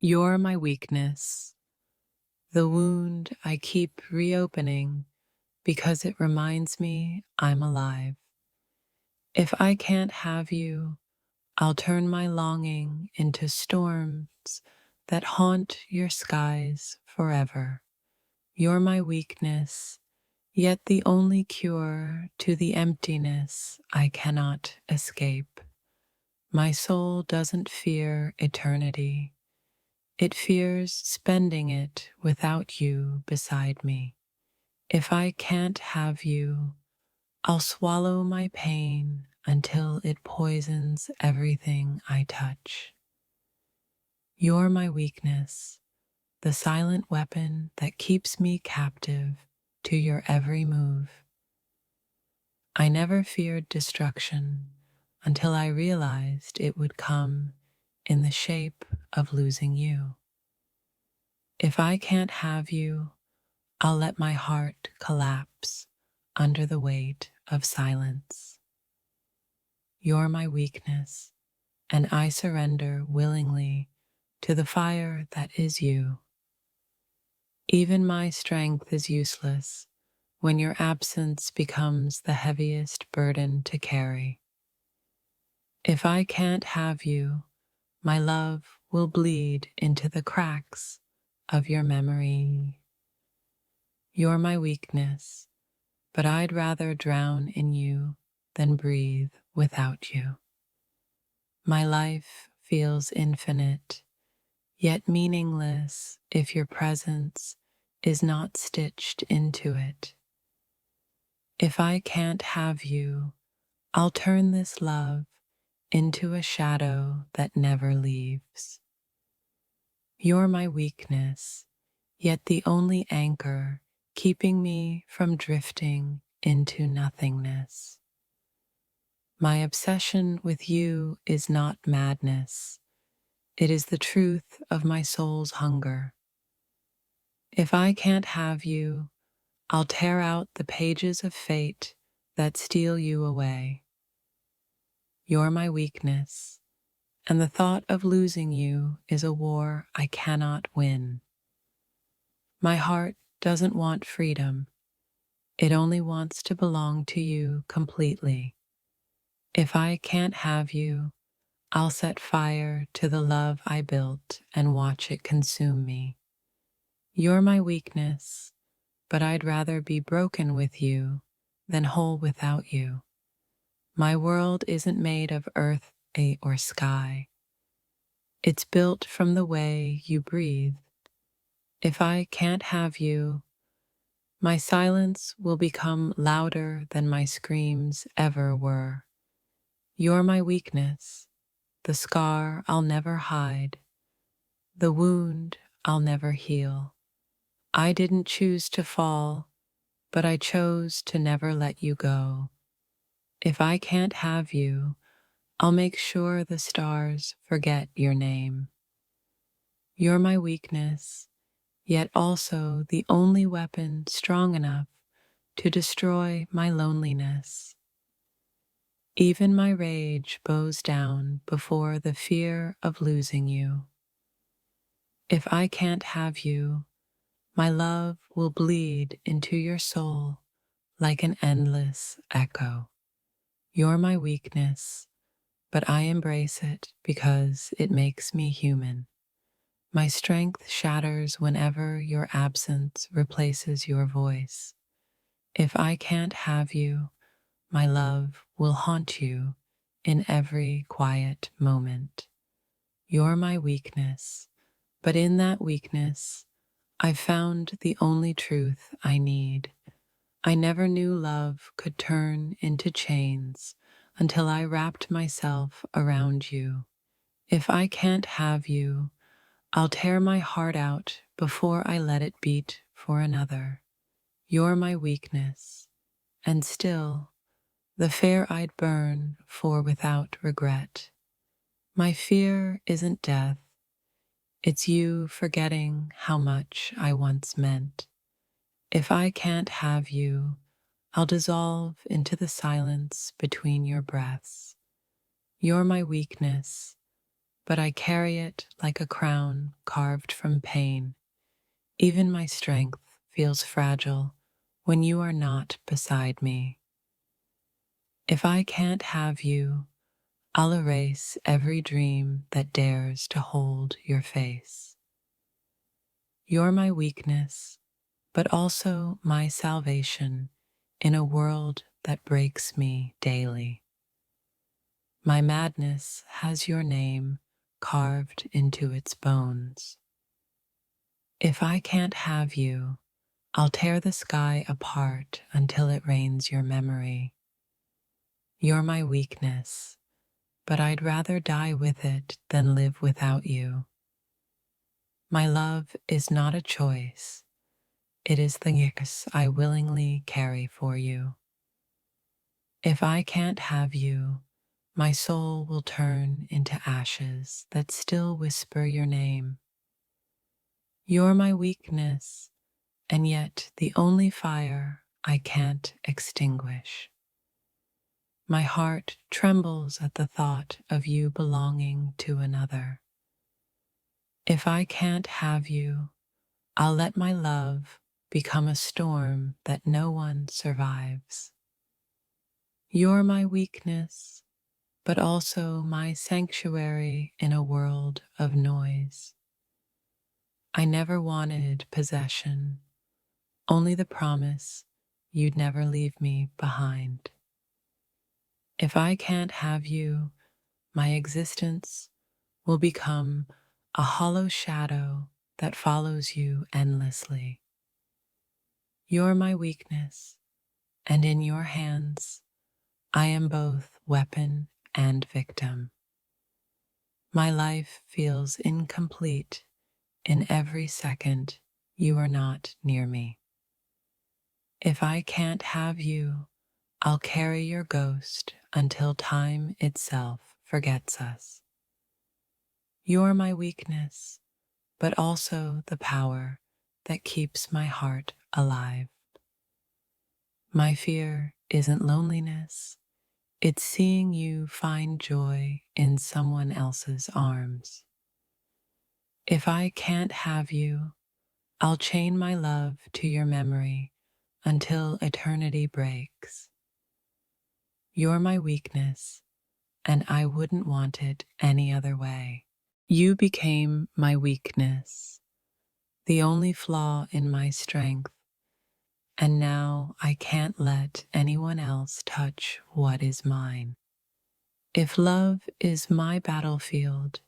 You're my weakness, the wound I keep reopening because it reminds me I'm alive. If I can't have you, I'll turn my longing into storms that haunt your skies forever. You're my weakness, yet the only cure to the emptiness I cannot escape. My soul doesn't fear eternity. It fears spending it without you beside me. If I can't have you, I'll swallow my pain until it poisons everything I touch. You're my weakness, the silent weapon that keeps me captive to your every move. I never feared destruction until I realized it would come in the shape of losing you. If I can't have you, I'll let my heart collapse under the weight of silence. You're my weakness, and I surrender willingly to the fire that is you. Even my strength is useless when your absence becomes the heaviest burden to carry. If I can't have you, my love will bleed into the cracks of your memory. You're my weakness, but I'd rather drown in you than breathe without you. My life feels infinite, yet meaningless if your presence is not stitched into it. If I can't have you, I'll turn this love into a shadow that never leaves. You're my weakness, yet the only anchor keeping me from drifting into nothingness. My obsession with you is not madness. It is the truth of my soul's hunger. If I can't have you, I'll tear out the pages of fate that steal you away. You're my weakness, and the thought of losing you is a war I cannot win. My heart doesn't want freedom. It only wants to belong to you completely. If I can't have you, I'll set fire to the love I built and watch it consume me. You're my weakness, but I'd rather be broken with you than whole without you. My world isn't made of earth or sky. It's built from the way you breathe. If I can't have you, my silence will become louder than my screams ever were. You're my weakness, the scar I'll never hide, the wound I'll never heal. I didn't choose to fall, but I chose to never let you go. If I can't have you, I'll make sure the stars forget your name. You're my weakness, yet also the only weapon strong enough to destroy my loneliness. Even my rage bows down before the fear of losing you. If I can't have you, my love will bleed into your soul like an endless echo. You're my weakness, but I embrace it because it makes me human. My strength shatters whenever your absence replaces your voice. If I can't have you, my love will haunt you in every quiet moment. You're my weakness, but in that weakness, I've found the only truth I need. I never knew love could turn into chains until I wrapped myself around you. If I can't have you, I'll tear my heart out before I let it beat for another. You're my weakness, and still, the fair I'd burn for without regret. My fear isn't death, it's you forgetting how much I once meant. If I can't have you, I'll dissolve into the silence between your breaths. You're my weakness, but I carry it like a crown carved from pain. Even my strength feels fragile when you are not beside me. If I can't have you, I'll erase every dream that dares to hold your face. You're my weakness, but also my salvation in a world that breaks me daily. My madness has your name carved into its bones. If I can't have you, I'll tear the sky apart until it rains your memory. You're my weakness, but I'd rather die with it than live without you. My love is not a choice. It is the yes I willingly carry for you. If I can't have you, my soul will turn into ashes that still whisper your name. You're my weakness, and yet the only fire I can't extinguish. My heart trembles at the thought of you belonging to another. If I can't have you, I'll let my love become a storm that no one survives. You're my weakness, but also my sanctuary in a world of noise. I never wanted possession, only the promise you'd never leave me behind. If I can't have you, my existence will become a hollow shadow that follows you endlessly. You're my weakness, and in your hands, I am both weapon and victim. My life feels incomplete in every second you are not near me. If I can't have you, I'll carry your ghost until time itself forgets us. You're my weakness, but also the power that keeps my heart alive. My fear isn't loneliness, it's seeing you find joy in someone else's arms. If I can't have you, I'll chain my love to your memory until eternity breaks. You're my weakness, and I wouldn't want it any other way. You became my weakness, the only flaw in my strength, and now I can't let anyone else touch what is mine. If love is my battlefield,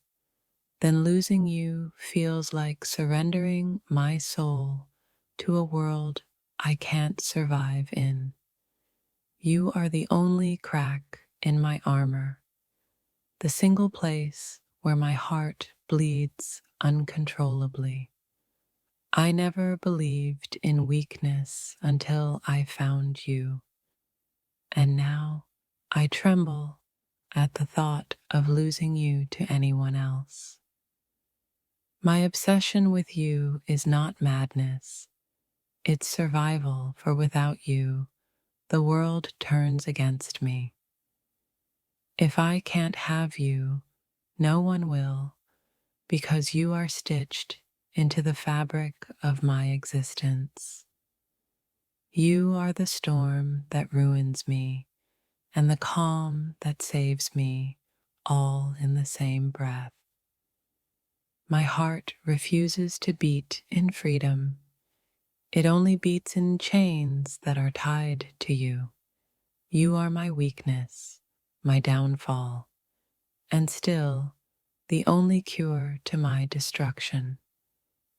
then losing you feels like surrendering my soul to a world I can't survive in. You are the only crack in my armor, the single place where my heart bleeds uncontrollably. I never believed in weakness until I found you, and now I tremble at the thought of losing you to anyone else. My obsession with you is not madness, it's survival, for without you, the world turns against me. If I can't have you, no one will, because you are stitched into the fabric of my existence. You are the storm that ruins me and the calm that saves me, all in the same breath. My heart refuses to beat in freedom. It only beats in chains that are tied to you. You are my weakness, my downfall, and still the only cure to my destruction.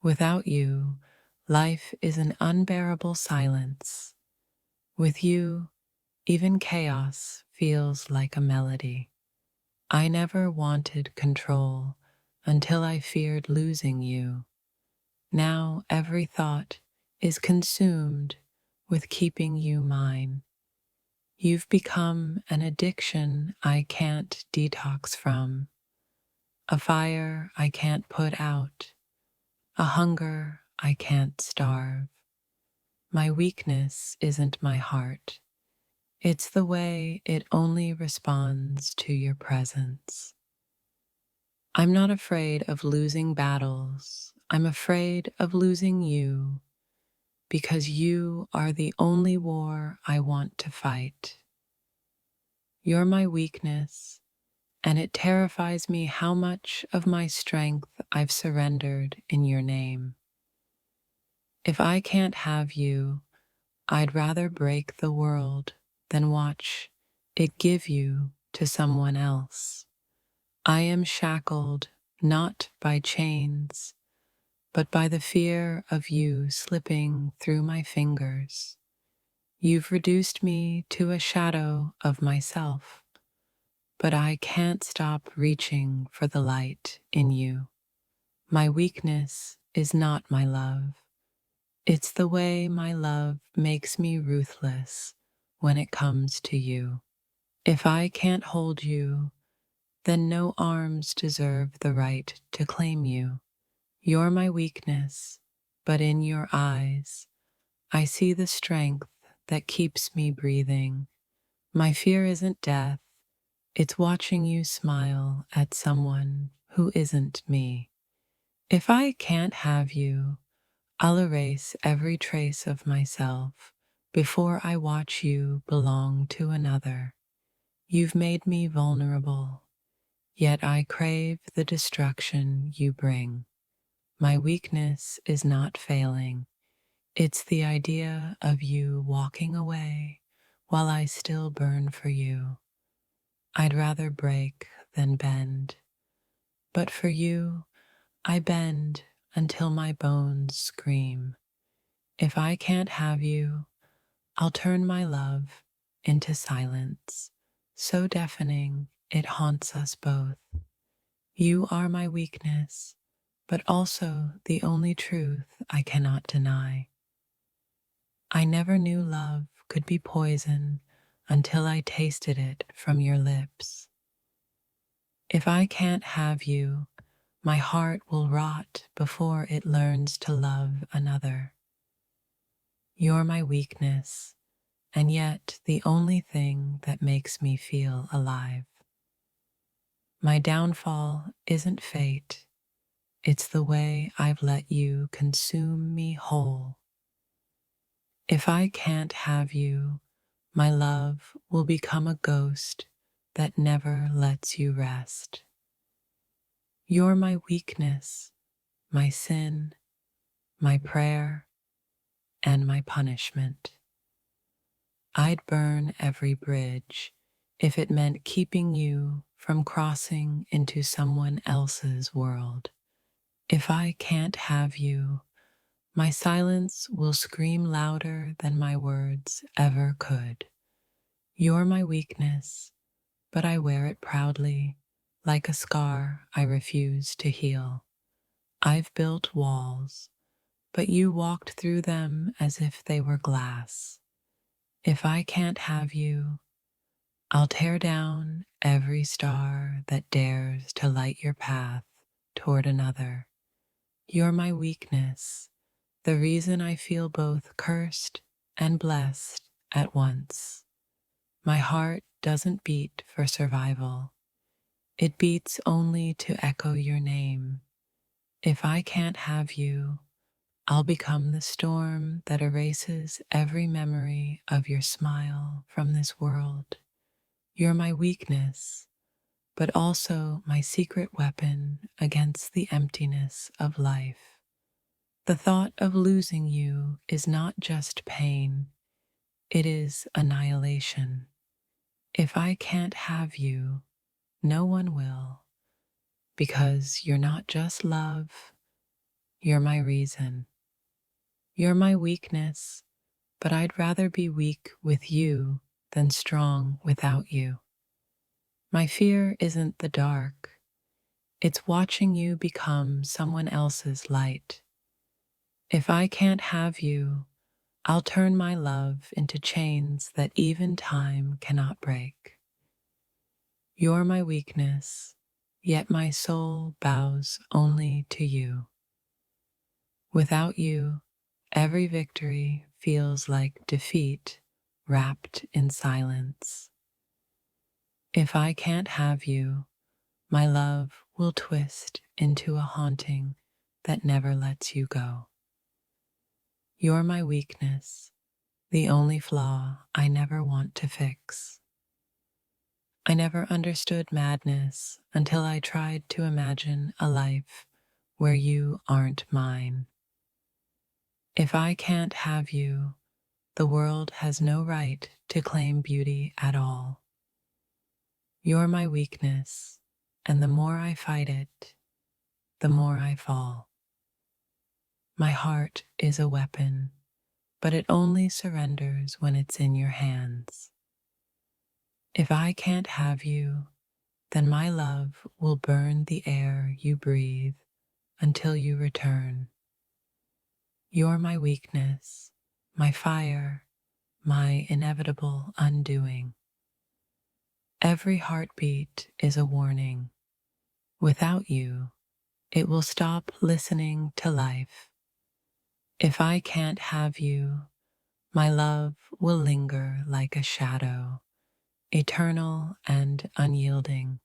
Without you, life is an unbearable silence. With you, even chaos feels like a melody. I never wanted control until I feared losing you. Now every thought is consumed with keeping you mine. You've become an addiction I can't detox from, a fire I can't put out, a hunger I can't starve. My weakness isn't my heart. It's the way it only responds to your presence. I'm not afraid of losing battles. I'm afraid of losing you because you are the only war I want to fight. You're my weakness, and it terrifies me how much of my strength I've surrendered in your name. If I can't have you, I'd rather break the world than watch it give you to someone else. I am shackled not by chains, but by the fear of you slipping through my fingers. You've reduced me to a shadow of myself, but I can't stop reaching for the light in you. My weakness is not my love. It's the way my love makes me ruthless when it comes to you. If I can't hold you, then no arms deserve the right to claim you. You're my weakness, but in your eyes, I see the strength that keeps me breathing. My fear isn't death, it's watching you smile at someone who isn't me. If I can't have you, I'll erase every trace of myself before I watch you belong to another. You've made me vulnerable, yet I crave the destruction you bring. My weakness is not failing. It's the idea of you walking away while I still burn for you. I'd rather break than bend, but for you, I bend until my bones scream. If I can't have you, I'll turn my love into silence, so deafening it haunts us both. You are my weakness, but also the only truth I cannot deny. I never knew love could be poison until I tasted it from your lips. If I can't have you, my heart will rot before it learns to love another. You're my weakness, and yet the only thing that makes me feel alive. My downfall isn't fate, it's the way I've let you consume me whole. If I can't have you, my love will become a ghost that never lets you rest. You're my weakness, my sin, my prayer, and my punishment. I'd burn every bridge if it meant keeping you from crossing into someone else's world. If I can't have you, my silence will scream louder than my words ever could. You're my weakness, but I wear it proudly, like a scar I refuse to heal. I've built walls, but you walked through them as if they were glass. If I can't have you, I'll tear down every star that dares to light your path toward another. You're my weakness, the reason I feel both cursed and blessed at once. My heart doesn't beat for survival. It beats only to echo your name. If I can't have you, I'll become the storm that erases every memory of your smile from this world. You're my weakness, but also my secret weapon against the emptiness of life. The thought of losing you is not just pain, it is annihilation. If I can't have you, no one will, because you're not just love, you're my reason. You're my weakness, but I'd rather be weak with you than strong without you. My fear isn't the dark, it's watching you become someone else's light. If I can't have you, I'll turn my love into chains that even time cannot break. You're my weakness, yet my soul bows only to you. Without you, every victory feels like defeat wrapped in silence. If I can't have you, my love will twist into a haunting that never lets you go. You're my weakness, the only flaw I never want to fix. I never understood madness until I tried to imagine a life where you aren't mine. If I can't have you, the world has no right to claim beauty at all. You're my weakness, and the more I fight it, the more I fall. My heart is a weapon, but it only surrenders when it's in your hands. If I can't have you, then my love will burn the air you breathe until you return. You're my weakness, my fire, my inevitable undoing. Every heartbeat is a warning. Without you, it will stop listening to life. If I can't have you, my love will linger like a shadow, eternal and unyielding.